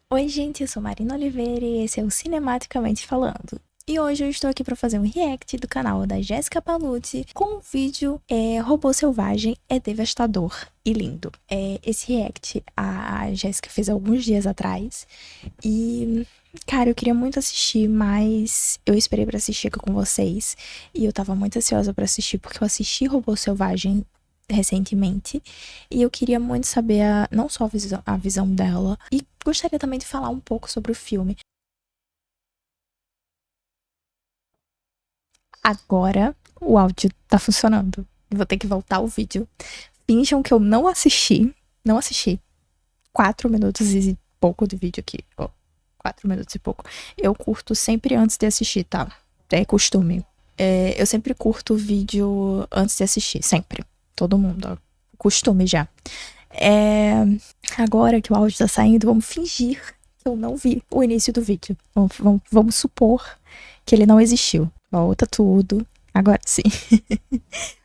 Oi, gente, eu sou Marina Oliveira e esse é o Cinematicamente Falando. E hoje eu estou aqui para fazer um react do canal da Jéssica Paluzzi com o vídeo Robô Selvagem é Devastador e Lindo. Esse react a Jéssica fez alguns dias atrás e, cara, eu queria muito assistir, mas eu esperei para assistir aqui com vocês e eu tava muito ansiosa para assistir porque eu assisti Robô Selvagem recentemente e eu queria muito saber não só a visão dela e gostaria também de falar um pouco sobre o filme. Agora o áudio tá funcionando. Vou ter que voltar o vídeo. Finjam que eu não assisti. Não assisti. 4 minutos e pouco de vídeo aqui. Ó, 4 minutos e pouco. Eu curto sempre antes de assistir, tá? É costume. Eu sempre curto o vídeo antes de assistir. Sempre. Todo mundo, ó. Costume já. Agora que o áudio tá saindo, vamos fingir que eu não vi o início do vídeo. Vamos supor que ele não existiu. Volta tudo. Agora sim.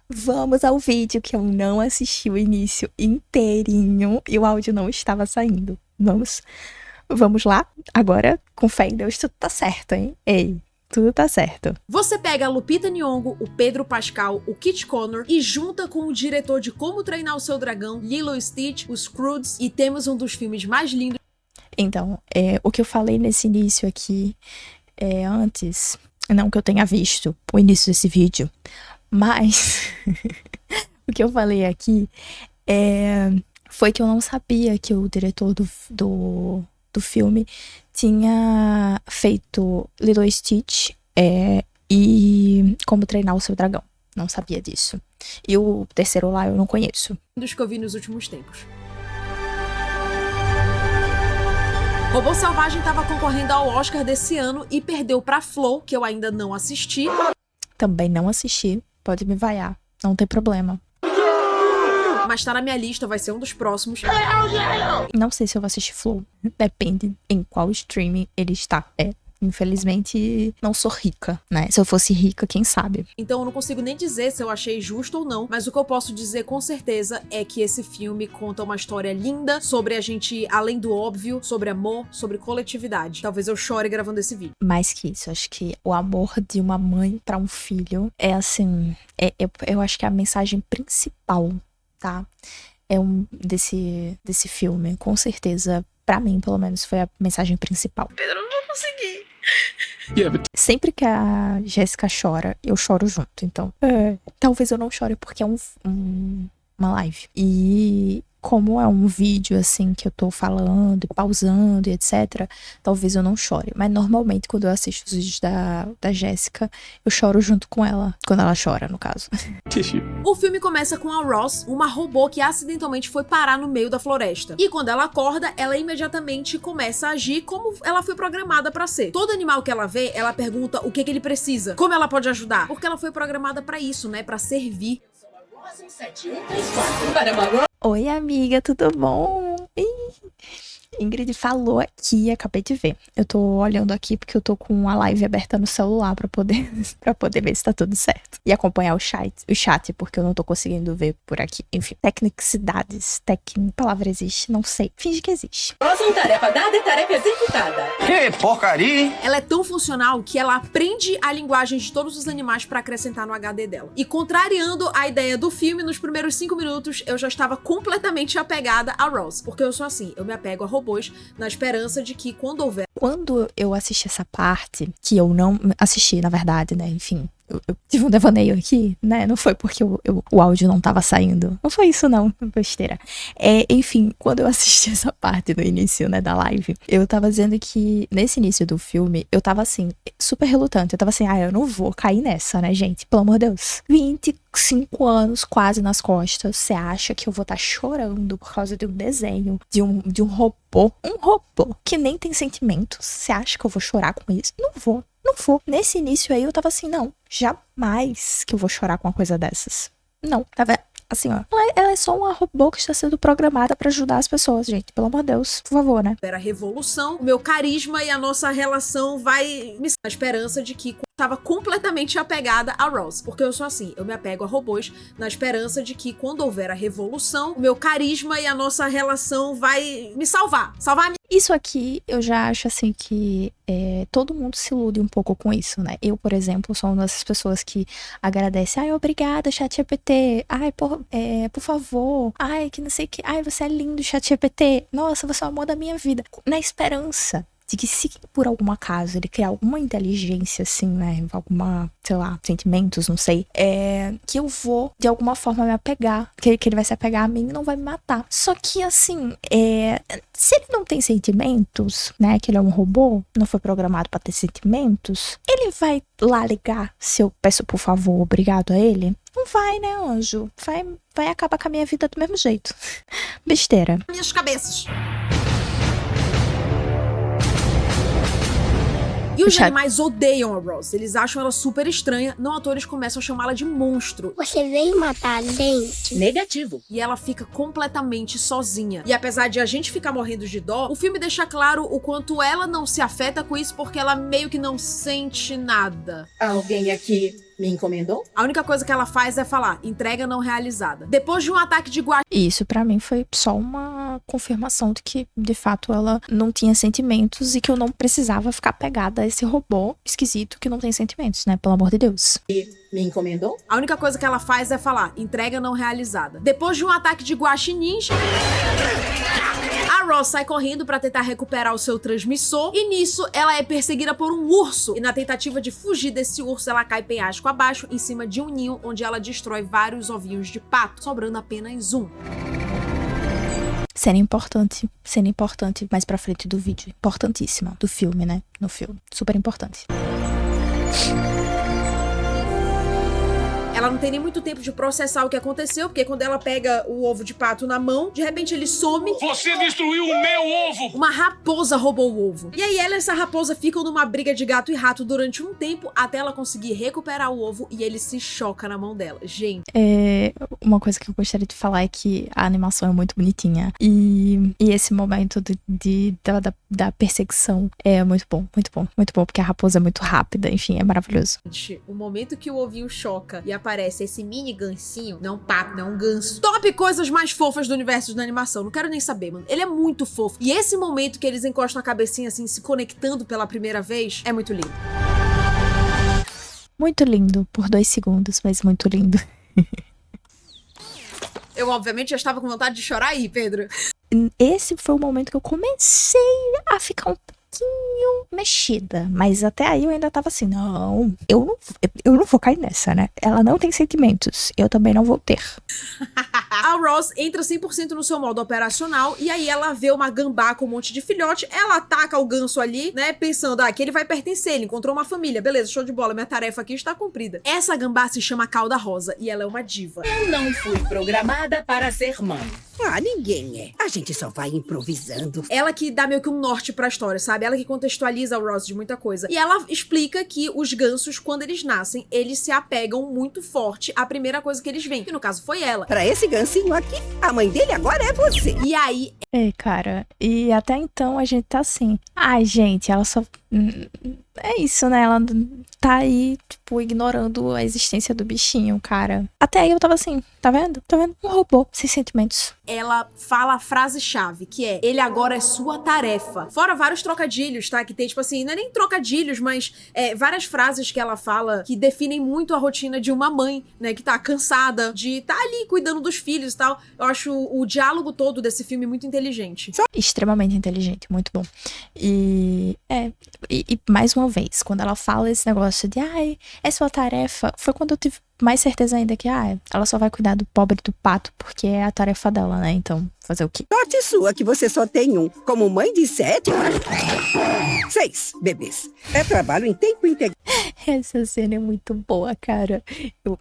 Vamos ao vídeo que eu não assisti o início inteirinho e o áudio não estava saindo. Vamos lá? Agora, com fé em Deus, tudo tá certo, hein? Ei, tudo tá certo. Você pega a Lupita Nyong'o, o Pedro Pascal, o Kit Connor e junta com o diretor de Como Treinar o Seu Dragão, Lilo e Stitch, os Croods, e temos um dos filmes mais lindos. Então, o que eu falei nesse início aqui, antes, não que eu tenha visto o início desse vídeo, mas o que eu falei aqui foi que eu não sabia que o diretor do filme tinha feito Lilo e Stitch e Como Treinar o Seu Dragão. Não sabia disso. E o terceiro lá eu não conheço. Dos que eu vi nos últimos tempos. Robô Selvagem estava concorrendo ao Oscar desse ano e perdeu pra Flow, que eu ainda não assisti. Também não assisti. Pode me vaiar. Não tem problema. Mas tá na minha lista, vai ser um dos próximos. Não sei se eu vou assistir Flow. Depende em qual streaming ele está. Infelizmente, não sou rica, né? Se eu fosse rica, quem sabe? Então eu não consigo nem dizer se eu achei justo ou não, mas o que eu posso dizer com certeza é que esse filme conta uma história linda sobre a gente, além do óbvio, sobre amor, sobre coletividade. Talvez eu chore gravando esse vídeo. Mais que isso, acho que o amor de uma mãe pra um filho é assim, eu acho que é a mensagem principal, tá? Desse filme, com certeza, pra mim, pelo menos, foi a mensagem principal. Pedro, eu não vou conseguir. Sempre que a Jéssica chora, eu choro junto. Então, talvez eu não chore porque é uma live. E como é um vídeo, assim, que eu tô falando, pausando e etc., talvez eu não chore. Mas normalmente, quando eu assisto os vídeos da Jéssica, eu choro junto com ela. Quando ela chora, no caso. O filme começa com a Ross, uma robô que acidentalmente foi parar no meio da floresta. E quando ela acorda, ela imediatamente começa a agir como ela foi programada pra ser. Todo animal que ela vê, ela pergunta o que ele precisa, como ela pode ajudar. Porque ela foi programada pra isso, né? Pra servir. Oi, amiga, tudo bom? Ingrid falou aqui, acabei de ver. Eu tô olhando aqui porque eu tô com a live aberta no celular pra poder ver se tá tudo certo. E acompanhar o chat, porque eu não tô conseguindo ver por aqui. Enfim, tecnicidades. Palavra existe? Não sei. Finge que existe. Próxima tarefa dada e tarefa executada. Que porcaria, hein? Ela é tão funcional que ela aprende a linguagem de todos os animais pra acrescentar no HD dela. E contrariando a ideia do filme, nos primeiros 5 minutos, eu já estava completamente apegada a Ross. Porque eu sou assim, eu me apego a robôs na esperança de que quando eu assisti essa parte, que eu não assisti, na verdade, né, enfim, eu tive um devaneio aqui, né, não foi porque o áudio não tava saindo, não foi isso não, besteira. Enfim, quando eu assisti essa parte no início, né, da live, eu tava dizendo que nesse início do filme, eu tava assim, super relutante, eu tava assim, eu não vou cair nessa, né, gente, pelo amor de Deus. 25 anos quase nas costas, você acha que eu vou estar chorando por causa de um desenho, de um robô? Um robô que nem tem sentimentos. Você acha que eu vou chorar com isso? Não vou. Nesse início aí eu tava assim, não, jamais que eu vou chorar com uma coisa dessas. Não, tava assim, ó. Ela é só uma robô que está sendo programada pra ajudar as pessoas, gente. Pelo amor de Deus, por favor, né? houver a revolução, o meu carisma e a nossa relação vai me dar a esperança de que tava completamente apegada a Ross. Porque eu sou assim, eu me apego a robôs na esperança de que quando houver a revolução, o meu carisma e a nossa relação vai me salvar. Salvar a minha... Isso aqui, eu já acho assim que todo mundo se ilude um pouco com isso, né? Eu, por exemplo, sou uma dessas pessoas que agradece. Ai, obrigada, ChatGPT. Ai, por favor. Ai, que não sei o que. Ai, você é lindo, ChatGPT. Nossa, você é o amor da minha vida. Na esperança de que se por algum acaso ele criar alguma inteligência, assim, né, alguma, sei lá, sentimentos, não sei, que eu vou, de alguma forma, me apegar, que ele vai se apegar a mim e não vai me matar. Só que, assim, se ele não tem sentimentos, né, que ele é um robô, não foi programado pra ter sentimentos, ele vai lá ligar se eu peço por favor, obrigado a ele? Não vai, né, anjo? Vai acabar com a minha vida do mesmo jeito. Besteira. Minhas cabeças. E os animais odeiam a Ross, eles acham ela super estranha, não à toa eles começam a chamá-la de monstro. Você veio matar a gente? Negativo. E ela fica completamente sozinha. E apesar de a gente ficar morrendo de dó, o filme deixa claro o quanto ela não se afeta com isso porque ela meio que não sente nada. Alguém aqui me encomendou? A única coisa que ela faz é falar, entrega não realizada. Depois de um ataque de guaxinim... Isso pra mim foi só uma confirmação de que, de fato, ela não tinha sentimentos e que eu não precisava ficar pegada a esse robô esquisito que não tem sentimentos, né? Pelo amor de Deus. Me encomendou? A única coisa que ela faz é falar, entrega não realizada. Depois de um ataque de guaxinins... A Ross sai correndo pra tentar recuperar o seu transmissor e nisso ela é perseguida por um urso. E na tentativa de fugir desse urso, ela cai penhasco abaixo em cima de um ninho onde ela destrói vários ovinhos de pato, sobrando apenas um. Cena importante mais pra frente do vídeo. Importantíssima. Do filme, né? No filme. Super importante. Ela não tem nem muito tempo de processar o que aconteceu, porque quando ela pega o ovo de pato na mão, de repente ele some. Você destruiu o meu ovo! Uma raposa roubou o ovo. E aí ela e essa raposa ficam numa briga de gato e rato durante um tempo, até ela conseguir recuperar o ovo e ele se choca na mão dela. Gente. Uma coisa que eu gostaria de falar é que a animação é muito bonitinha. E esse momento da perseguição é muito bom, porque a raposa é muito rápida, enfim, é maravilhoso. O momento que o ovinho choca e aparece esse mini gancinho, não é um pato, não é um ganso. Top coisas mais fofas do universo da animação, não quero nem saber, mano. Ele é muito fofo. E esse momento que eles encostam a cabecinha assim, se conectando pela primeira vez, é muito lindo. Muito lindo, por 2 segundos, mas muito lindo. Eu, obviamente, já estava com vontade de chorar aí, Pedro. Esse foi o momento que eu comecei a ficar um pouquinho mexida, mas até aí eu ainda tava assim, não, eu não vou cair nessa, né? Ela não tem sentimentos, eu também não vou ter. A Ross entra 100% no seu modo operacional e aí ela vê uma gambá com um monte de filhote, ela ataca o ganso ali, né, pensando, que ele vai pertencer, ele encontrou uma família, beleza, show de bola, minha tarefa aqui está cumprida. Essa gambá se chama Cauda Rosa e ela é uma diva. Eu não fui programada para ser mãe. Ninguém é. A gente só vai improvisando. Ela que dá meio que um norte pra história, sabe? Ela que contextualiza a Ross de muita coisa. E ela explica que os gansos, quando eles nascem, eles se apegam muito forte à primeira coisa que eles veem, que no caso foi ela. Pra esse gancinho aqui, a mãe dele agora é você. E aí... Cara, e até então a gente tá assim, ai gente, ela só... É isso, né? Ela tá aí, tipo, ignorando a existência do bichinho, cara. Até aí eu tava assim, tá vendo? Tá vendo? Um robô sem sentimentos. Ela fala a frase-chave, que é, ele agora é sua tarefa. Fora vários trocadilhos, tá? Que tem, tipo assim, não é nem trocadilhos, mas várias frases que ela fala que definem muito a rotina de uma mãe, né? Que tá cansada de tá ali cuidando dos filhos e tal. Eu acho o diálogo todo desse filme muito inteligente. Extremamente inteligente, muito bom. E mais uma vez, quando ela fala esse negócio de ai, é sua tarefa, foi quando eu tive mais certeza ainda que ela só vai cuidar do pobre do pato, porque é a tarefa dela, né? Então, fazer o quê? Sorte sua que você só tem um. Como mãe de 7, 6 bebês. É trabalho em tempo integral. Essa cena é muito boa, cara.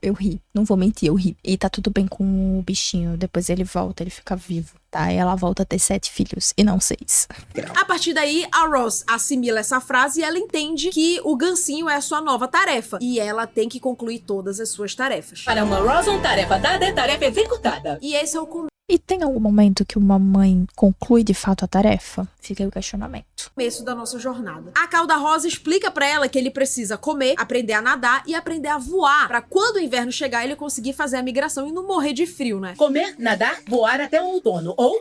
Eu ri, não vou mentir, eu ri. E tá tudo bem com o bichinho, depois ele volta, ele fica vivo, tá? E ela volta a ter 7 filhos, e não 6. A partir daí, a Ross assimila essa frase e ela entende que o gancinho é a sua nova tarefa. E ela tem que concluir todas as suas tarefas. Para uma Ross, tarefa dada é tarefa executada. E esse é o começo E tem algum momento que uma mãe conclui de fato a tarefa? Fica aí o questionamento. Começo da nossa jornada. A Cauda Rosa explica pra ela que ele precisa comer, aprender a nadar e aprender a voar, pra quando o inverno chegar ele conseguir fazer a migração e não morrer de frio, né? Comer, nadar, voar até o outono. Ou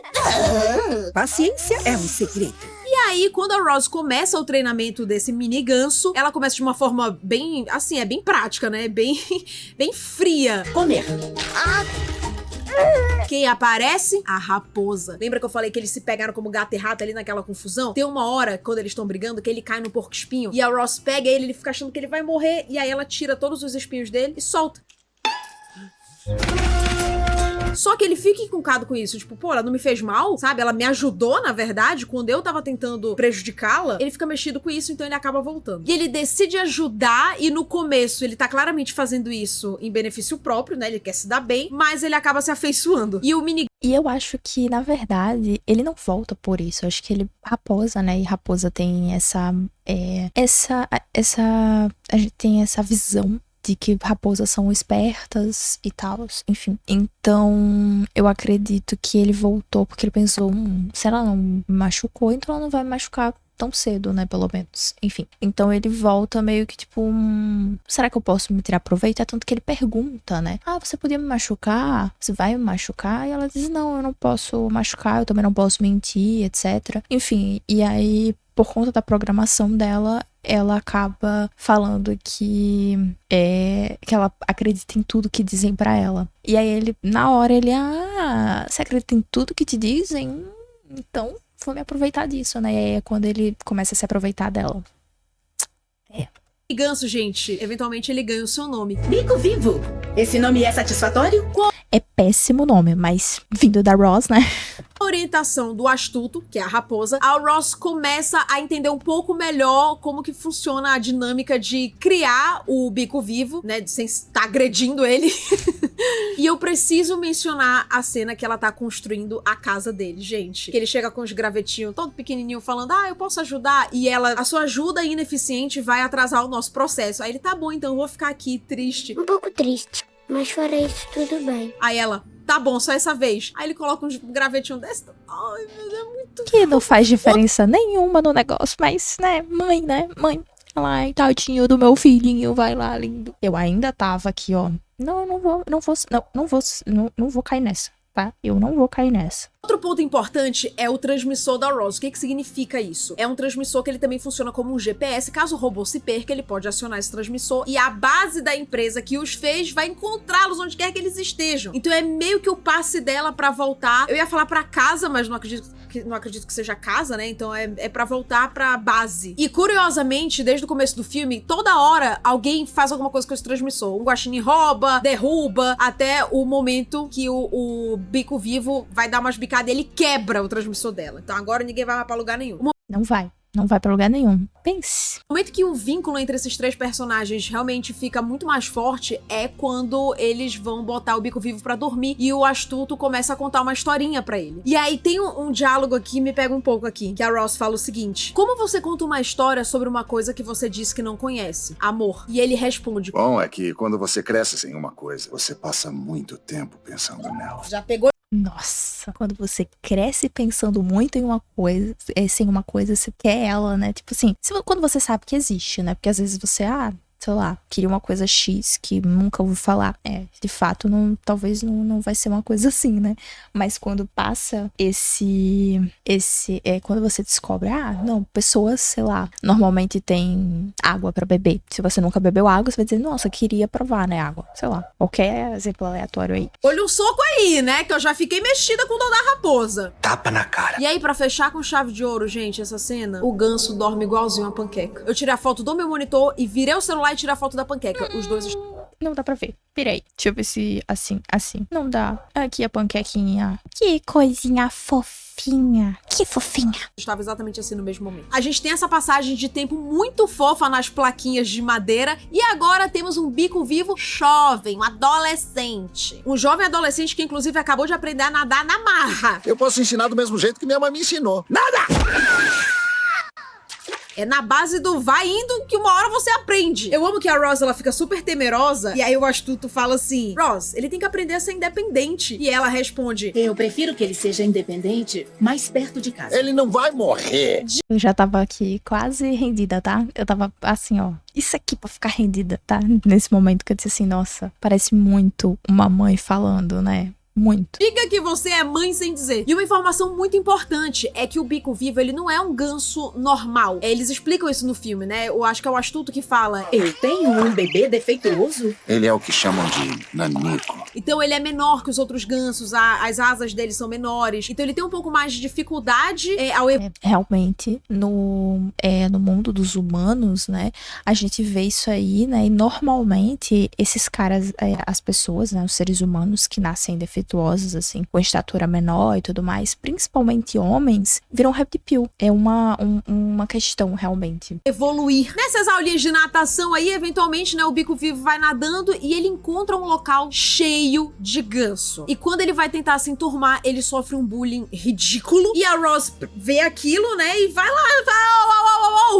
Paciência é um segredo. E aí, quando a Rose começa o treinamento desse mini ganso, ela começa de uma forma bem, assim, é bem prática, né? Bem fria. comer. Quem aparece? A raposa. Lembra que eu falei que eles se pegaram como gato e rato ali naquela confusão? Tem uma hora, quando eles estão brigando, que ele cai no porco-espinho e a Rose pega ele fica achando que ele vai morrer, e aí ela tira todos os espinhos dele e solta. Só que ele fica encucado com isso, tipo, pô, ela não me fez mal, sabe? Ela me ajudou, na verdade, quando eu tava tentando prejudicá-la. Ele fica mexido com isso, então ele acaba voltando. E ele decide ajudar, e no começo ele tá claramente fazendo isso em benefício próprio, né? Ele quer se dar bem, mas ele acaba se afeiçoando. E o mini... E eu acho que, na verdade, ele não volta por isso. Eu acho que ele raposa, né? E raposa tem essa a gente tem essa visão de que raposas são espertas e tal, enfim. Então, eu acredito que ele voltou porque ele pensou, se ela não me machucou, então ela não vai me machucar tão cedo, né, pelo menos. Enfim, então ele volta meio que tipo, será que eu posso me tirar proveito? É tanto que ele pergunta, né, você podia me machucar? Você vai me machucar? E ela diz, não, eu não posso machucar, eu também não posso mentir, etc. Enfim, e aí, por conta da programação dela, ela acaba falando que ela acredita em tudo que dizem pra ela. E aí ele, na hora, ele, você acredita em tudo que te dizem? Então, vou me aproveitar disso, né? E aí é quando ele começa a se aproveitar dela. ganso, gente, eventualmente ele ganha o seu nome. Bico Vivo. Esse nome é satisfatório? É péssimo nome, mas vindo da Rose, né? A orientação do astuto, que é a raposa, a Rose começa a entender um pouco melhor como que funciona a dinâmica de criar o bico vivo, né, sem estar agredindo ele. E eu preciso mencionar a cena que ela tá construindo a casa dele, gente. Que ele chega com os gravetinhos todo pequenininho falando, eu posso ajudar? E ela, a sua ajuda ineficiente vai atrasar o nosso processo. Aí ele, tá bom, então eu vou ficar aqui triste. Um pouco triste, mas fora isso, tudo bem. Aí ela, tá bom, só essa vez. Aí ele coloca uns gravetinhos desse. Ai, meu Deus, é muito... Que não faz diferença nenhuma no negócio, mas, né, mãe, Mãe. Ai, tadinho do meu filhinho, vai lá, lindo. Eu ainda tava aqui, ó. Não vou cair nessa, tá? Eu não vou cair nessa. Outro ponto importante é o transmissor da Rose. O que significa isso? É um transmissor que ele também funciona como um GPS. Caso o robô se perca, ele pode acionar esse transmissor e a base da empresa que os fez vai encontrá-los onde quer que eles estejam. Então é meio que o passe dela pra voltar. Eu ia falar pra casa, mas não acredito que seja casa, né? Então é pra voltar pra base. E curiosamente, desde o começo do filme, toda hora alguém faz alguma coisa com esse transmissor. Um guaxinim rouba, derruba, até o momento que o bico vivo vai dar umas bicadas e ele quebra o transmissor dela. Então agora ninguém vai mais pra lugar nenhum. Não vai pra lugar nenhum. Pense. O momento que o vínculo entre esses três personagens realmente fica muito mais forte é quando eles vão botar o bico vivo pra dormir e o astuto começa a contar uma historinha pra ele. E aí tem um diálogo aqui, me pega um pouco aqui, que a Rose fala o seguinte: como você conta uma história sobre uma coisa que você disse que não conhece? Amor. E ele responde: Bom, é que quando você cresce sem uma coisa, você passa muito tempo pensando nela. já pegou. Nossa, quando você cresce pensando muito em uma coisa, sem uma coisa, você quer ela, né? Tipo assim, quando você sabe que existe, né? Porque às vezes você, sei lá, queria uma coisa X que nunca ouvi falar. De fato, talvez não vai ser uma coisa assim, né? Mas quando passa quando você descobre, não, pessoas, sei lá, normalmente tem água pra beber. Se você nunca bebeu água, você vai dizer, nossa, queria provar, né, água. Sei lá, qualquer exemplo aleatório aí. Olha um soco aí, né? Que eu já fiquei mexida com o dor da raposa. Tapa na cara. E aí, pra fechar com chave de ouro, gente, essa cena, o ganso dorme igualzinho a panqueca. Eu tirei a foto do meu monitor e virei o celular e tirei a foto da panqueca. Os dois... Não dá pra ver. Pirei. Deixa eu ver se assim. Não dá. Aqui a panquequinha. Que coisinha fofinha. Que fofinha. Estava exatamente assim no mesmo momento. A gente tem essa passagem de tempo muito fofa nas plaquinhas de madeira. E agora temos um bico vivo jovem, um adolescente. Um jovem adolescente que inclusive acabou de aprender a nadar na marra. Eu posso ensinar do mesmo jeito que minha mãe me ensinou. Nada! É na base do vai indo que uma hora você aprende. Eu amo que a Ross, ela fica super temerosa, e aí o astuto fala assim, Ross, ele tem que aprender a ser independente. E ela responde, Eu prefiro que ele seja independente mais perto de casa. Ele não vai morrer. Eu já tava aqui quase rendida, tá? Eu tava assim, ó. Isso aqui pra ficar rendida, tá? Nesse momento que eu disse assim, nossa, parece muito uma mãe falando, né? Muito. diga que você é mãe sem dizer. E uma informação muito importante é que o bico vivo, ele não é um ganso normal. Eles explicam isso no filme, né? Eu acho que é o astuto que fala. Eu tenho um bebê defeituoso? Ele é o que chamam de nanico. Então ele é menor que os outros gansos, as asas dele são menores. Então ele tem um pouco mais de dificuldade ao Realmente, no mundo dos humanos, né, a gente vê isso aí, né, e normalmente esses caras, as pessoas, né, os seres humanos que nascem defeituosos, assim, com estatura menor e tudo mais, principalmente homens, viram reptipil. É uma questão, realmente. evoluir. Nessas aulinhas de natação aí, eventualmente, né, o bico vivo vai nadando e ele encontra um local cheio de ganso. E quando ele vai tentar se enturmar, ele sofre um bullying ridículo. E a Ross vê aquilo, né, e vai lá,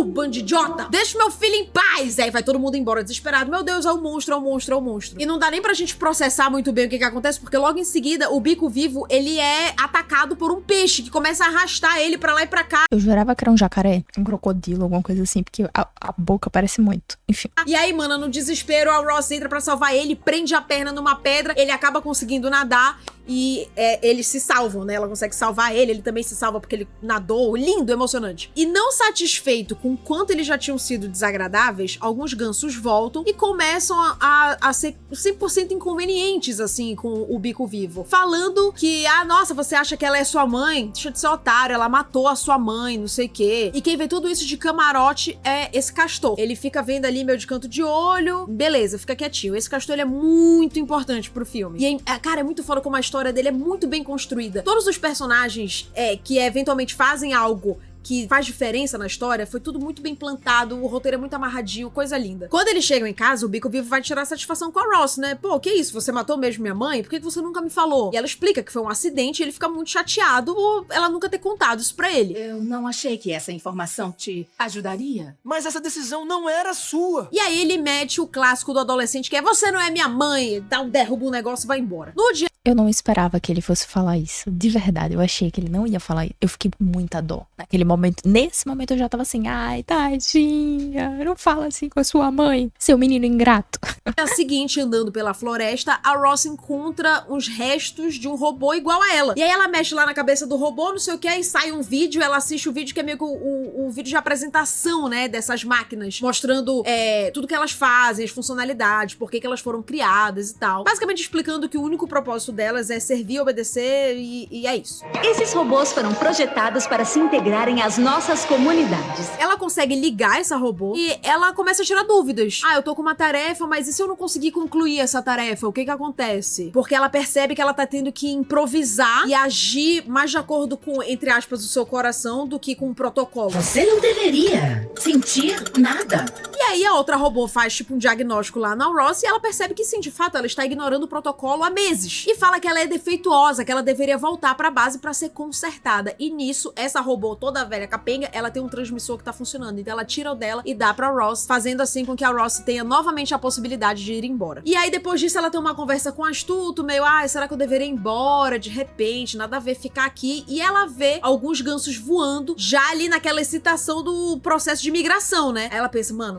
bando de idiota, deixa meu filho em paz. Aí vai todo mundo embora desesperado. Meu Deus, é o monstro, é o monstro, é o monstro. E não dá nem pra gente processar muito bem o que acontece, porque logo em seguida, o bico vivo, ele é atacado por um peixe que começa a arrastar ele pra lá e pra cá. Eu jurava que era um jacaré, um crocodilo, alguma coisa assim, porque a boca parece muito. Enfim. E aí, mano, no desespero, a Ross entra pra salvar ele, prende a perna numa pedra, ele acaba conseguindo nadar e eles se salvam, né? Ela consegue salvar ele também se salva porque ele nadou. Lindo, emocionante. E não satisfeito com o quanto eles já tinham sido desagradáveis, alguns gansos voltam e começam a ser 100% inconvenientes, assim, com o bico vivo. Falando que, nossa, você acha que ela é sua mãe? Deixa de ser otário, ela matou a sua mãe, não sei o quê. E quem vê tudo isso de camarote é esse castor. Ele fica vendo ali meio de canto de olho, beleza, fica quietinho. Esse castor, ele é muito importante pro filme. E, cara, é muito foda como a história dele é muito bem construída. Todos os personagens que eventualmente fazem algo que faz diferença na história, foi tudo muito bem plantado, o roteiro é muito amarradinho, coisa linda. Quando eles chegam em casa, o bico vivo vai tirar satisfação com a Ross, né? Pô, que isso? Você matou mesmo minha mãe? Por que você nunca me falou? E ela explica que foi um acidente e ele fica muito chateado por ela nunca ter contado isso pra ele. Eu não achei que essa informação te ajudaria. Mas essa decisão não era sua. E aí ele mete o clássico do adolescente que é você não é minha mãe, derruba um negócio e vai embora. No dia Eu não esperava que ele fosse falar isso. De verdade, eu achei que ele não ia falar isso. Eu fiquei com muita dó naquele momento. Nesse momento eu já tava assim, ai, tadinha, não fala assim com a sua mãe, seu menino ingrato. No dia seguinte, andando pela floresta, a Ross encontra uns restos de um robô igual a ela. E aí ela mexe lá na cabeça do robô, não sei o que, aí sai um vídeo, ela assiste o vídeo que é meio que o vídeo de apresentação, né, dessas máquinas, mostrando tudo que elas fazem, as funcionalidades, por que elas foram criadas e tal. Basicamente explicando que o único propósito delas é servir, obedecer e é isso. Esses robôs foram projetados para se integrarem às nossas comunidades. Ela consegue ligar essa robô e ela começa a tirar dúvidas. Eu tô com uma tarefa, mas e se eu não conseguir concluir essa tarefa? O que acontece? Porque ela percebe que ela tá tendo que improvisar e agir mais de acordo com, entre aspas, o seu coração do que com o protocolo. Você não deveria sentir nada. E aí a outra robô faz tipo um diagnóstico lá na Ross e ela percebe que sim, de fato, ela está ignorando o protocolo há meses. E fala que ela é defeituosa, que ela deveria voltar pra base pra ser consertada. E nisso, essa robô toda velha capenga, ela tem um transmissor que tá funcionando. Então ela tira o dela e dá pra Ross, fazendo assim com que a Ross tenha novamente a possibilidade de ir embora. E aí depois disso ela tem uma conversa com o astuto, meio, será que eu deveria ir embora de repente? Nada a ver ficar aqui. E ela vê alguns gansos voando, já ali naquela excitação do processo de migração, né? Aí ela pensa, mano,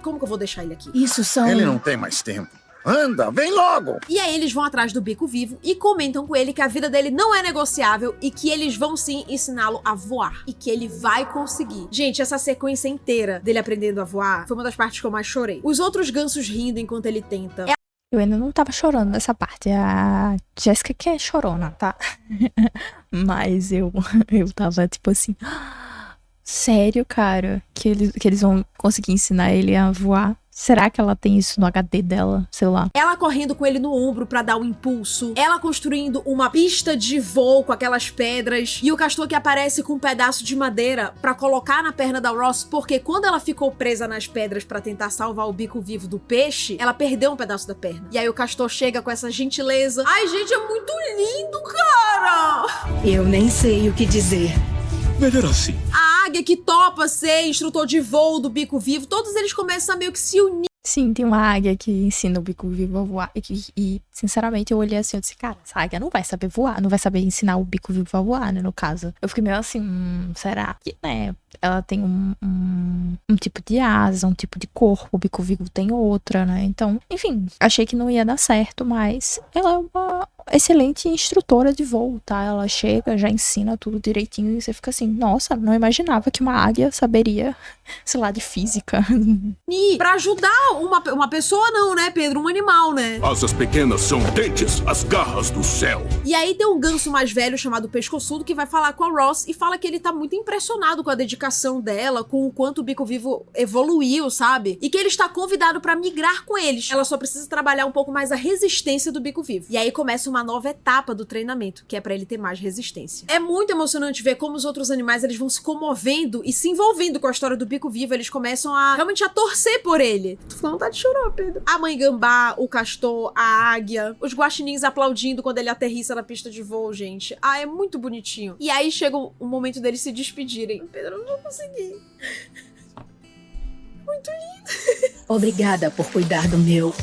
como que eu vou deixar ele aqui? Isso são... Ele não tem mais tempo. Anda, vem logo! E aí eles vão atrás do bico vivo e comentam com ele que a vida dele não é negociável e que eles vão sim ensiná-lo a voar. E que ele vai conseguir. Gente, essa sequência inteira dele aprendendo a voar foi uma das partes que eu mais chorei. Os outros gansos rindo enquanto ele tenta. Eu ainda não tava chorando nessa parte. A Jéssica que é chorona, tá? Mas eu tava tipo assim... Sério, cara? Que eles vão conseguir ensinar ele a voar? Será que ela tem isso no HD dela? Sei lá. Ela correndo com ele no ombro pra dar um impulso. Ela construindo uma pista de voo com aquelas pedras. E o castor que aparece com um pedaço de madeira pra colocar na perna da Ross. Porque quando ela ficou presa nas pedras pra tentar salvar o bico vivo do peixe, ela perdeu um pedaço da perna. E aí o castor chega com essa gentileza. Ai, gente, é muito lindo, cara! Eu nem sei o que dizer. Melhor assim. A águia que topa ser instrutor de voo do Bico Vivo, todos eles começam a meio que se unir. Sim, tem uma águia que ensina o Bico Vivo a voar. E, sinceramente, eu olhei assim, eu disse, cara, essa águia não vai saber voar, não vai saber ensinar o Bico Vivo a voar, né, no caso. Eu fiquei meio assim, será que, né, ela tem um tipo de asa, um tipo de corpo, o Bico Vivo tem outra, né, então, enfim, achei que não ia dar certo, mas ela é uma excelente instrutora de voo, tá? Ela chega, já ensina tudo direitinho e você fica assim, nossa, não imaginava que uma águia saberia, sei lá, de física. E pra ajudar uma pessoa não, né, Pedro? Um animal, né? Asas pequenas são dentes, as garras do céu. E aí tem um ganso mais velho chamado Pescoçudo que vai falar com a Ross e fala que ele tá muito impressionado com a dedicação dela, com o quanto o Bico Vivo evoluiu, sabe? E que ele está convidado pra migrar com eles. Ela só precisa trabalhar um pouco mais a resistência do Bico Vivo. E aí começa uma nova etapa do treinamento, que é pra ele ter mais resistência. É muito emocionante ver como os outros animais eles vão se comovendo e se envolvendo com a história do Bico Vivo. Eles começam a realmente a torcer por ele. Tu ficou com vontade de chorar, Pedro. A mãe gambá, o castor, a águia, os guaxinins aplaudindo quando ele aterrissa na pista de voo, gente. Ah, é muito bonitinho. E aí chega o momento deles se despedirem. Pedro, eu não vou conseguir. Muito lindo. Obrigada por cuidar do meu...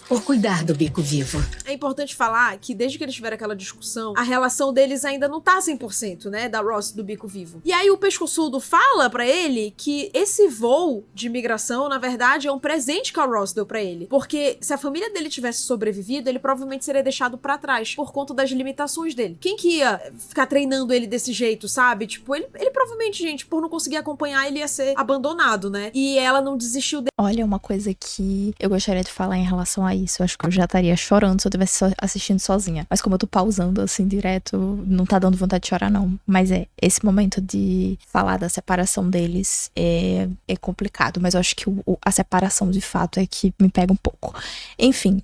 Por cuidar do Bico Vivo. É importante falar que desde que eles tiveram aquela discussão, a relação deles ainda não tá 100%, né, da Ross e do Bico Vivo. E aí o Pescoçudo fala pra ele que esse voo de migração, na verdade, é um presente que a Ross deu pra ele. Porque se a família dele tivesse sobrevivido, ele provavelmente seria deixado pra trás por conta das limitações dele. Quem que ia ficar treinando ele desse jeito, sabe? Tipo, ele provavelmente, gente, por não conseguir acompanhar, ele ia ser abandonado, né? E ela não desistiu dele. Olha, uma coisa que eu gostaria de falar em relação a isso, eu acho que eu já estaria chorando se eu estivesse assistindo sozinha. Mas como eu tô pausando assim direto, não tá dando vontade de chorar não. Mas esse momento de falar da separação deles é complicado, mas eu acho que a separação de fato é que me pega um pouco. Enfim,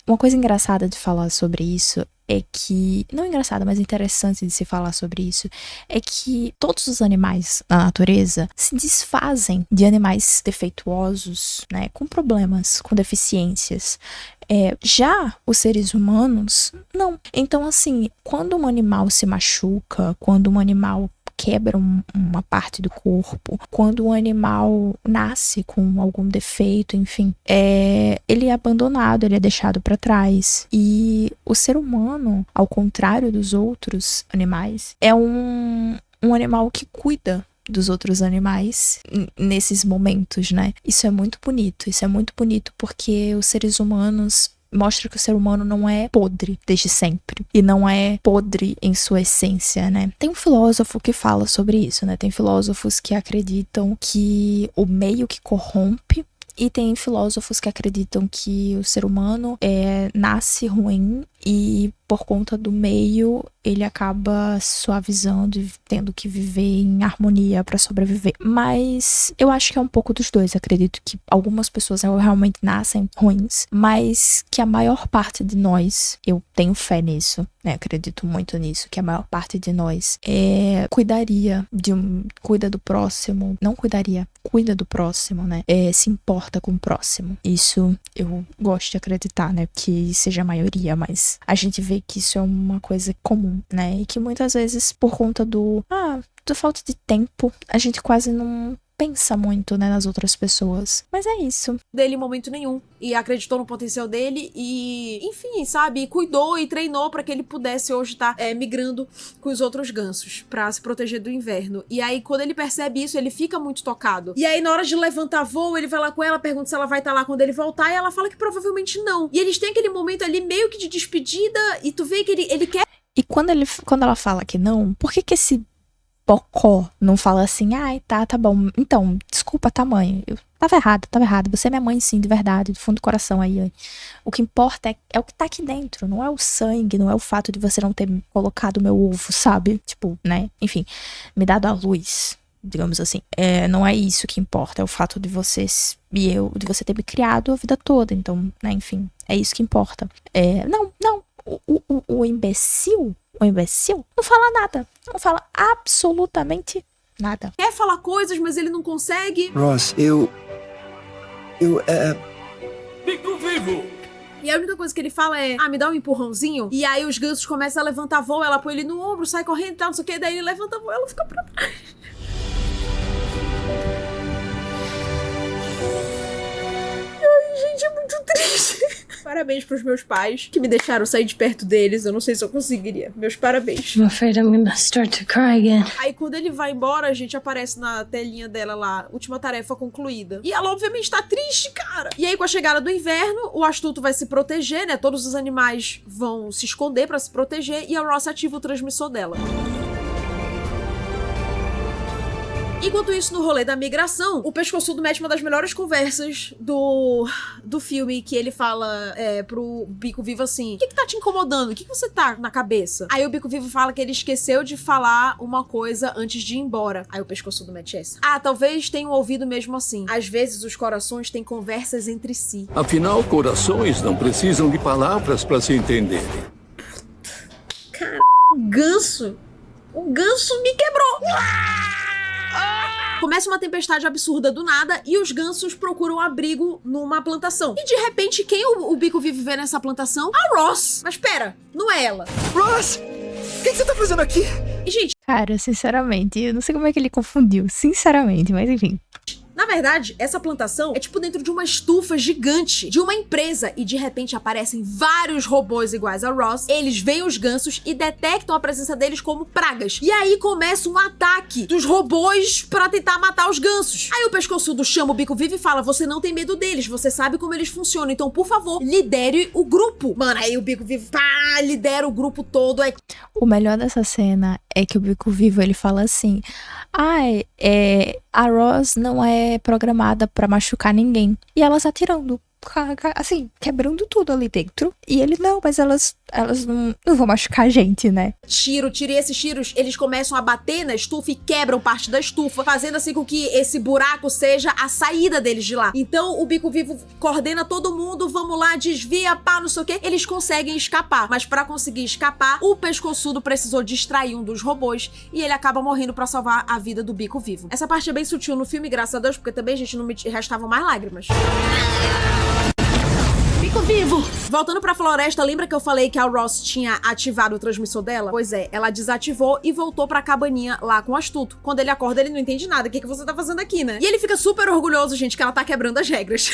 uma coisa engraçada de falar sobre isso é que, não engraçada, mas interessante de se falar sobre isso, é que todos os animais na natureza se desfazem de animais defeituosos, né, com problemas, com deficiências. Já os seres humanos, não. Então, assim, quando um animal se machuca, quando um animal quebra uma parte do corpo, quando um animal nasce com algum defeito, enfim, ele é abandonado, ele é deixado para trás. E o ser humano, ao contrário dos outros animais, é um animal que cuida dos outros animais nesses momentos, né? Isso é muito bonito porque os seres humanos mostra que o ser humano não é podre desde sempre. E não é podre em sua essência, né? Tem um filósofo que fala sobre isso, né? Tem filósofos que acreditam que o meio que corrompe. E tem filósofos que acreditam que o ser humano nasce ruim e por conta do meio ele acaba suavizando e tendo que viver em harmonia para sobreviver. Mas eu acho que é um pouco dos dois. Acredito que algumas pessoas realmente nascem ruins, mas que a maior parte de nós, eu tenho fé nisso, né? Acredito muito nisso, que a maior parte de nós cuida do próximo, não cuidaria, cuida do próximo, né? Se importa com o próximo. Isso eu gosto de acreditar, né? Que seja a maioria, mas a gente vê que isso é uma coisa comum, né? E que muitas vezes, por conta da falta de tempo, a gente quase não pensa muito, né, nas outras pessoas. Mas é isso. Dele em momento nenhum. E acreditou no potencial dele e, enfim, sabe? Cuidou e treinou pra que ele pudesse hoje estar migrando com os outros gansos pra se proteger do inverno. E aí, quando ele percebe isso, ele fica muito tocado. E aí, na hora de levantar voo, ele vai lá com ela, pergunta se ela vai estar lá quando ele voltar e ela fala que provavelmente não. E eles têm aquele momento ali meio que de despedida e tu vê que ele quer... E quando ela fala que não, por que esse Bocó não fala assim, ai, tá bom, então, desculpa, tá, mãe, eu tava errado, você é minha mãe sim, de verdade, do fundo do coração aí. O que importa é o que tá aqui dentro, não é o sangue, não é o fato de você não ter colocado meu ovo, sabe? Tipo, né, enfim, me dado a luz, digamos assim. Não é isso que importa, é o fato de você de você ter me criado a vida toda, então, né, enfim, é isso que importa. O imbecil não fala nada. Não fala absolutamente nada. Quer falar coisas, mas ele não consegue. Ross, Bico Vivo! E a única coisa que ele fala é, me dá um empurrãozinho. E aí os gansos começam a levantar voo, ela põe ele no ombro, sai correndo e tal, não sei o que. Daí ele levanta voo, ela fica pra trás. Gente, é muito triste. Parabéns pros meus pais, que me deixaram sair de perto deles. Eu não sei se eu conseguiria. Meus parabéns. I'm afraid I'm gonna start to cry again. Aí quando ele vai embora, a gente aparece na telinha dela lá, última tarefa concluída. E ela obviamente tá triste, cara. E aí com a chegada do inverno, o astuto vai se proteger, né? Todos os animais vão se esconder pra se proteger e a Ross ativa o transmissor dela. Enquanto isso, no rolê da migração, o pescoçudo mete uma das melhores conversas do filme, que ele fala pro Bico Vivo assim, o que tá te incomodando? O que você tá na cabeça? Aí o Bico Vivo fala que ele esqueceu de falar uma coisa antes de ir embora. Aí o pescoçudo mete essa. Talvez tenham ouvido mesmo assim. Às vezes os corações têm conversas entre si. Afinal, corações não precisam de palavras pra se entenderem. Cara, o ganso me quebrou. Começa uma tempestade absurda do nada e os gansos procuram abrigo numa plantação. E de repente, quem o Bico Vivo vê nessa plantação? A Ross. Mas pera, não é ela. Ross! O que você tá fazendo aqui? E, gente... Cara, sinceramente, eu não sei como é que ele confundiu. Sinceramente, mas enfim... Na verdade, essa plantação é tipo dentro de uma estufa gigante de uma empresa e de repente aparecem vários robôs iguais a Ross. Eles veem os gansos e detectam a presença deles como pragas. E aí começa um ataque dos robôs pra tentar matar os gansos. Aí o pescoçudo chama o Bico Vivo e fala, você não tem medo deles, você sabe como eles funcionam, então por favor, lidere o grupo. Mano, aí o Bico Vivo, lidera o grupo todo. O melhor dessa cena é que o Bico Vivo, ele fala assim, a Ross não é programada pra machucar ninguém. E elas atirando, assim, quebrando tudo ali dentro. E ele, não, mas elas não vão machucar a gente, né? Tiro, e esses tiros, eles começam a bater na estufa e quebram parte da estufa, fazendo assim com que esse buraco seja a saída deles de lá. Então, o Bico Vivo coordena todo mundo, vamos lá, desvia, não sei o quê. Eles conseguem escapar, mas pra conseguir escapar, o pescoçudo precisou distrair um dos robôs e ele acaba morrendo pra salvar a vida do Bico Vivo. Essa parte é bem sutil no filme, graças a Deus, porque também, gente, não me restavam mais lágrimas. Bico Vivo! Voltando pra floresta, lembra que eu falei que a Ross tinha ativado o transmissor dela? Pois é, ela desativou e voltou pra cabaninha lá com o astuto. Quando ele acorda, ele não entende nada. O que você tá fazendo aqui, né? E ele fica super orgulhoso, gente, que ela tá quebrando as regras.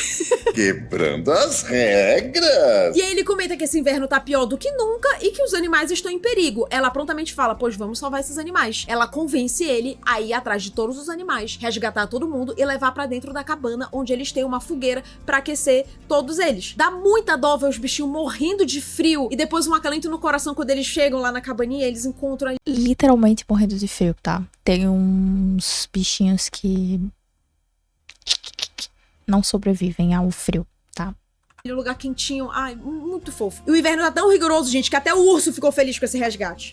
Quebrando as regras? E aí ele comenta que esse inverno tá pior do que nunca e que os animais estão em perigo. Ela prontamente fala, pois vamos salvar esses animais. Ela convence ele a ir atrás de todos os animais, resgatar todo mundo e levar pra dentro da cabana, onde eles têm uma fogueira pra aquecer todos eles. Dá muita dó ver os bichinhos morrendo de frio e depois um acalento no coração quando eles chegam lá na cabaninha, eles encontram... Literalmente morrendo de frio, tá? Tem uns bichinhos que não sobrevivem ao frio, tá? Um lugar quentinho, muito fofo. E o inverno tá tão rigoroso, gente, que até o urso ficou feliz com esse resgate.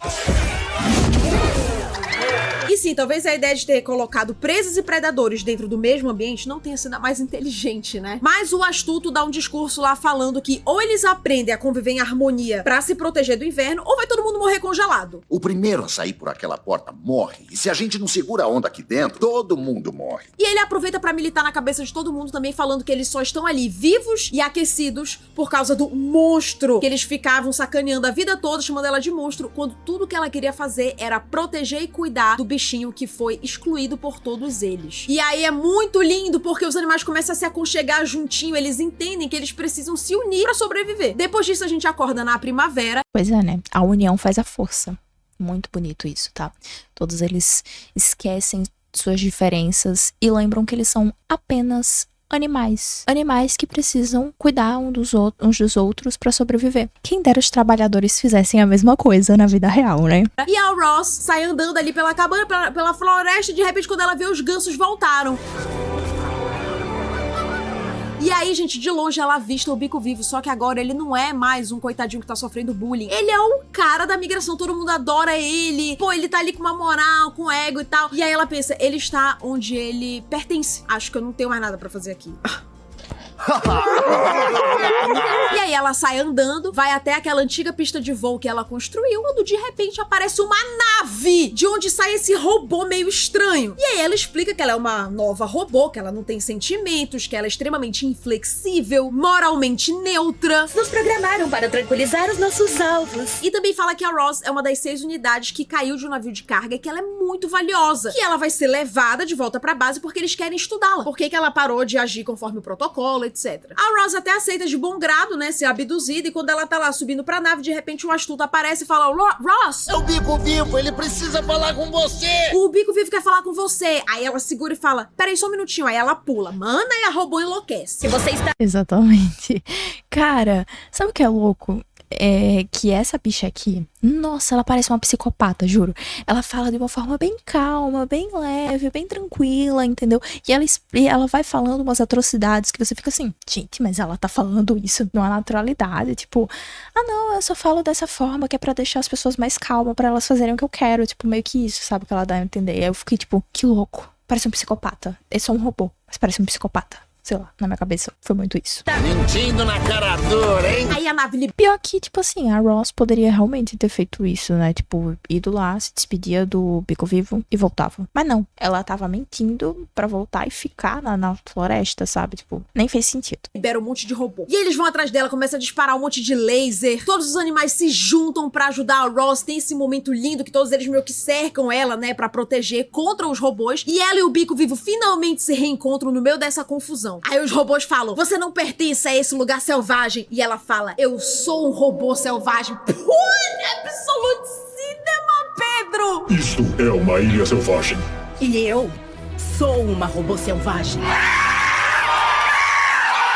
E sim, talvez a ideia de ter colocado presas e predadores dentro do mesmo ambiente não tenha sido a mais inteligente, né? Mas o astuto dá um discurso lá falando que ou eles aprendem a conviver em harmonia pra se proteger do inverno, ou vai todo mundo morrer congelado. O primeiro a sair por aquela porta morre. E se a gente não segura a onda aqui dentro, todo mundo morre. E ele aproveita pra militar na cabeça de todo mundo também, falando que eles só estão ali vivos e aquecidos por causa do monstro, que eles ficavam sacaneando a vida toda, chamando ela de monstro, quando tudo que ela queria fazer era proteger e cuidar do bichinho que foi excluído por todos eles. E aí é muito lindo porque os animais começam a se aconchegar juntinho, eles entendem que eles precisam se unir pra sobreviver. Depois disso a gente acorda na primavera. Pois é, né? A união faz a força. Muito bonito isso, tá? Todos eles esquecem suas diferenças e lembram que eles são apenas animais. Animais que precisam cuidar uns dos outros pra sobreviver. Quem dera os trabalhadores fizessem a mesma coisa na vida real, né? E a Ross sai andando ali pela cabana, pela floresta, e de repente quando ela vê, os gansos voltaram. E aí, gente, de longe ela avista o Bico Vivo, só que agora ele não é mais um coitadinho que tá sofrendo bullying. Ele é o cara da migração, todo mundo adora ele. Pô, ele tá ali com uma moral, com ego e tal. E aí ela pensa, ele está onde ele pertence. Acho que eu não tenho mais nada pra fazer aqui. E aí ela sai andando, vai até aquela antiga pista de voo que ela construiu, quando de repente aparece uma nave de onde sai esse robô meio estranho. E aí ela explica que ela é uma nova robô, que ela não tem sentimentos, que ela é extremamente inflexível, moralmente neutra. Nos programaram para tranquilizar os nossos alvos. E também fala que a Ross é uma das 6 unidades que caiu de um navio de carga e que ela é muito valiosa. Que ela vai ser levada de volta pra base porque eles querem estudá-la. Por que ela parou de agir conforme o protocolo, etc. A Ross até aceita de bom grado, né, ser abduzida, e quando ela tá lá subindo pra nave, de repente um astuto aparece e fala: Ross! É o Bico Vivo, ele precisa falar com você! O Bico Vivo quer falar com você. Aí ela segura e fala: peraí só um minutinho. Aí ela pula. Mana, e a robô enlouquece. Se você está... Exatamente. Cara, sabe o que é louco? É que essa bicha aqui, nossa, ela parece uma psicopata, juro. Ela fala de uma forma bem calma, bem leve, bem tranquila, entendeu? E ela vai falando umas atrocidades que você fica assim, gente, mas ela tá falando isso numa naturalidade, tipo, ah não, eu só falo dessa forma que é pra deixar as pessoas mais calmas, pra elas fazerem o que eu quero, tipo, meio que isso, sabe, que ela dá a entender. Aí eu fiquei tipo, que louco, parece um psicopata. É só um robô, mas parece um psicopata. Sei lá, na minha cabeça foi muito isso. Tá mentindo na cara dura, hein? Aí a nave Pior que, tipo assim, a Ross poderia realmente ter feito isso, né? Tipo, ido lá, se despedia do Bico Vivo e voltava. Mas não, ela tava mentindo pra voltar e ficar na floresta, sabe? Tipo, nem fez sentido. libera um monte de robô. E eles vão atrás dela, começam a disparar um monte de laser. Todos os animais se juntam pra ajudar a Ross. Tem esse momento lindo que todos eles meio que cercam ela, né? Pra proteger contra os robôs. E ela e o Bico Vivo finalmente se reencontram no meio dessa confusão. Aí os robôs falam: você não pertence a esse lugar selvagem. E ela fala: eu sou um robô selvagem. Pura absolute cinema, Pedro! Isso é uma ilha selvagem. E eu sou uma robô selvagem.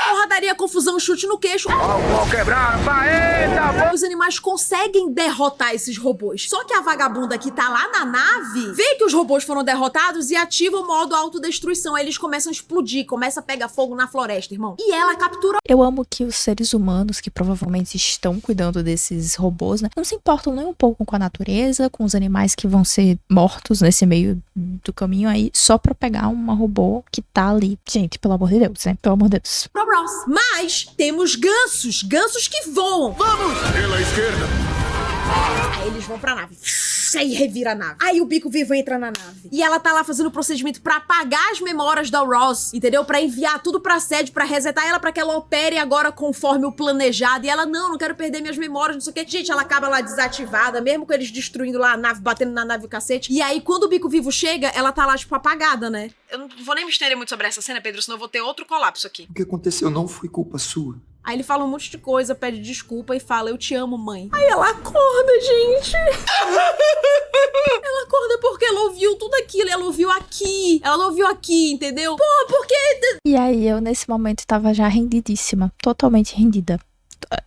Porradaria, confusão, chute no queixo. Vou quebrar, baeta! Os animais conseguem derrotar esses robôs. Só que a vagabunda que tá lá na nave vê que os robôs foram derrotados e ativa o modo autodestruição. Aí eles começam a explodir, começa a pegar fogo na floresta, irmão. E ela captura. Eu amo que os seres humanos que provavelmente estão cuidando desses robôs, né, não se importam nem um pouco com a natureza, com os animais que vão ser mortos nesse meio do caminho aí, só pra pegar uma robô que tá ali. Gente, pelo amor de Deus, né? Pelo amor de Deus. Pro Ross. Mas temos gansos que voam. Vamos! Pela esquerda. Aí eles vão pra nave. Aí revira a nave. Aí o Bico Vivo entra na nave. E ela tá lá fazendo o procedimento pra apagar as memórias da Ross, entendeu? Pra enviar tudo pra sede, pra resetar ela, pra que ela opere agora conforme o planejado. E ela, não quero perder minhas memórias, não sei o que. Gente, ela acaba lá desativada, mesmo com eles destruindo lá a nave, batendo na nave o cacete. E aí, quando o Bico Vivo chega, ela tá lá, tipo, apagada, né? Eu não vou nem me estender muito sobre essa cena, Pedro, senão eu vou ter outro colapso aqui. O que aconteceu não foi culpa sua. Aí ele fala um monte de coisa, pede desculpa e fala: eu te amo, mãe. Aí ela acorda, gente. Ela acorda porque ela ouviu tudo aquilo. Ela ouviu aqui. Ela não ouviu aqui, entendeu? Porra, porque... E aí eu, nesse momento, tava já rendidíssima. Totalmente rendida.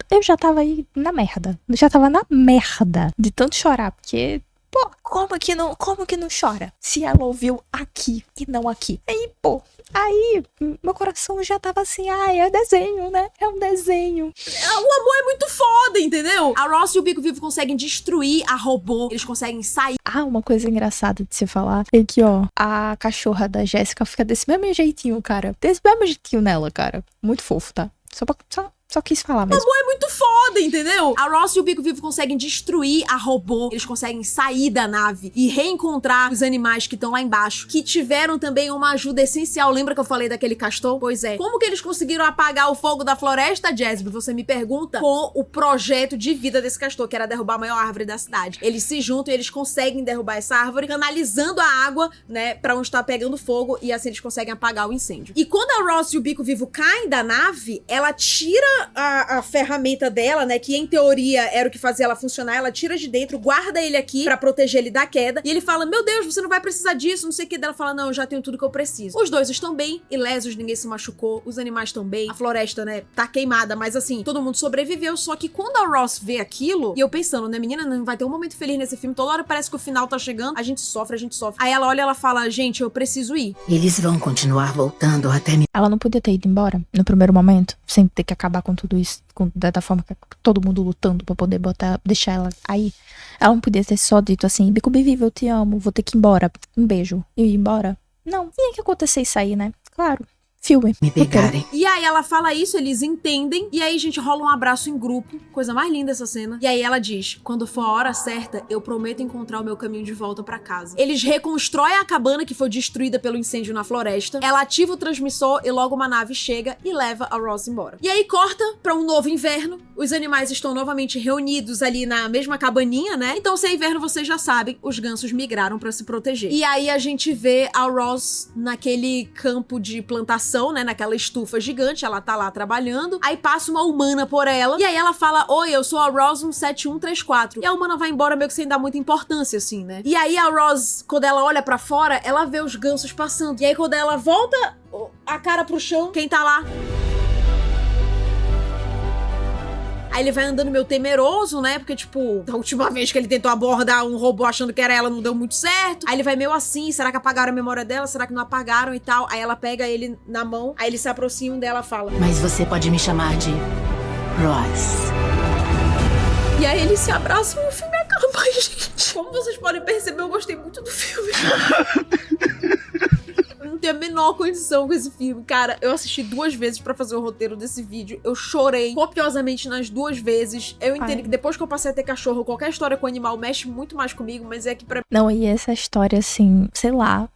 Eu já tava aí na merda. Eu já tava na merda de tanto chorar, porque... Pô, como que não chora? Se ela ouviu aqui e não aqui. Aí, meu coração já tava assim, é desenho, né? É um desenho. O amor é muito foda, entendeu? A Ross e o Bico Vivo conseguem destruir a robô. Eles conseguem sair. Uma coisa engraçada de se falar é que, ó, a cachorra da Jéssica fica desse mesmo jeitinho, cara. Desse mesmo jeitinho nela, cara. Muito fofo, tá? Só quis falar mesmo. O amor é muito foda, entendeu? A Ross e o Bico Vivo conseguem destruir a robô. Eles conseguem sair da nave e reencontrar os animais que estão lá embaixo, que tiveram também uma ajuda essencial. Lembra que eu falei daquele castor? Pois é. Como que eles conseguiram apagar o fogo da floresta, Jasmine? Você me pergunta. Com o projeto de vida desse castor, que era derrubar a maior árvore da cidade. Eles se juntam e eles conseguem derrubar essa árvore, canalizando a água, né, pra onde tá pegando fogo, e assim eles conseguem apagar o incêndio. E quando a Ross e o Bico Vivo caem da nave, ela tira a ferramenta dela, né, que em teoria era o que fazia ela funcionar, ela tira de dentro, guarda ele aqui pra proteger ele da queda, e ele fala: meu Deus, você não vai precisar disso, não sei o que. Ela fala: não, eu já tenho tudo que eu preciso. Os dois estão bem, ilesos, ninguém se machucou, os animais estão bem, a floresta, né, tá queimada, mas assim, todo mundo sobreviveu. Só que quando a Ross vê aquilo, e eu pensando, né, menina, não vai ter um momento feliz nesse filme, toda hora parece que o final tá chegando, a gente sofre. Aí ela olha e ela fala: gente, eu preciso ir. Eles vão continuar voltando até me... Ela não podia ter ido embora no primeiro momento, sem ter que acabar com tudo isso, da forma que todo mundo lutando pra poder deixar ela aí. Ela não podia ter só dito assim: Bico Vivo, eu te amo, vou ter que ir embora, um beijo, e ir embora. Não, tinha que acontecer isso aí, né? Claro, filme. Me pegarem. E aí ela fala isso, eles entendem, e aí, gente, rola um abraço em grupo, coisa mais linda essa cena. E aí ela diz, quando for a hora certa, eu prometo encontrar o meu caminho de volta pra casa. Eles reconstroem a cabana que foi destruída pelo incêndio na floresta, ela ativa o transmissor e logo uma nave chega e leva a Ross embora. E aí corta pra um novo inverno, os animais estão novamente reunidos ali na mesma cabaninha, né? Então se é inverno, vocês já sabem, os gansos migraram pra se proteger. E aí a gente vê a Ross naquele campo de plantação, né? Naquela estufa gigante, ela tá lá trabalhando, aí passa uma humana por ela, e aí ela fala, oi, eu sou a Ross 17134. E a humana vai embora meio que sem dar muita importância, assim, né? E aí a Ross, quando ela olha pra fora, ela vê os gansos passando. E aí quando ela volta a cara pro chão, quem tá lá? Aí ele vai andando meio temeroso, né? Porque, tipo, da última vez que ele tentou abordar um robô achando que era ela, não deu muito certo. Aí ele vai meio assim, será que apagaram a memória dela? Será que não apagaram e tal? Aí ela pega ele na mão, aí eles se aproximam dela e fala, Mas você pode me chamar de Ross. e aí eles se abraçam e o filme acaba, gente. Como vocês podem perceber, eu gostei muito do filme. Eu não tenho a menor condição com esse filme. Cara, eu assisti 2 vezes pra fazer o roteiro desse vídeo. Eu chorei copiosamente nas 2 vezes. Eu entendo que depois que eu passei a ter cachorro, qualquer história com animal mexe muito mais comigo, mas é que pra... Não, e essa história, assim, sei lá.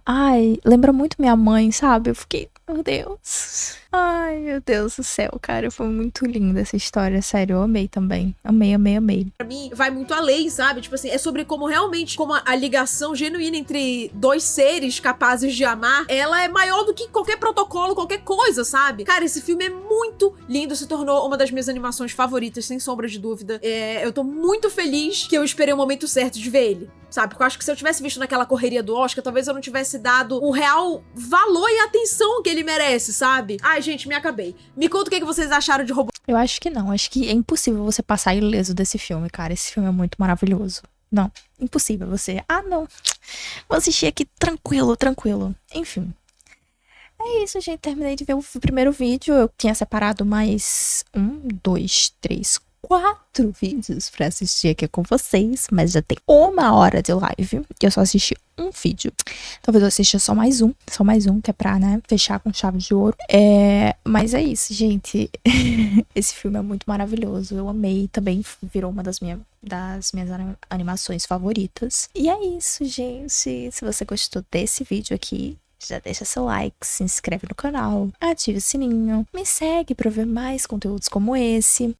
Ai, lembra muito minha mãe, sabe? Eu fiquei, meu Deus. Ai, meu Deus do céu, cara. Foi muito linda essa história, sério. Eu amei também. Amei. Pra mim, vai muito além, sabe? Tipo assim, é sobre como realmente, como a ligação genuína entre 2 seres capazes de amar, ela é maior do que qualquer protocolo, qualquer coisa, sabe? Cara, esse filme é muito lindo, se tornou uma das minhas animações favoritas, sem sombra de dúvida. Eu tô muito feliz que eu esperei o momento certo de ver ele, sabe? Porque eu acho que se eu tivesse visto naquela correria do Oscar, talvez eu não tivesse dado o real valor e atenção que ele merece, sabe? Ai, gente, me acabei. Me conta o que vocês acharam de Robô. Eu acho que não. Acho que é impossível você passar ileso desse filme, cara. Esse filme é muito maravilhoso. Não, impossível você... Ah, não. Vou assistir aqui tranquilo. Enfim. É isso, gente. Terminei de ver o primeiro vídeo. Eu tinha separado mais 1, 2, 3, 4 vídeos pra assistir aqui com vocês, mas já tem 1 hora de live que eu só assisti um vídeo. Talvez eu assista só mais um, que é pra, né, fechar com chave de ouro. Mas é isso, gente. Esse filme é muito maravilhoso. Eu amei, também virou uma das minhas animações favoritas. E é isso, gente. Se você gostou desse vídeo aqui, já deixa seu like, se inscreve no canal, ative o sininho, me segue pra ver mais conteúdos como esse.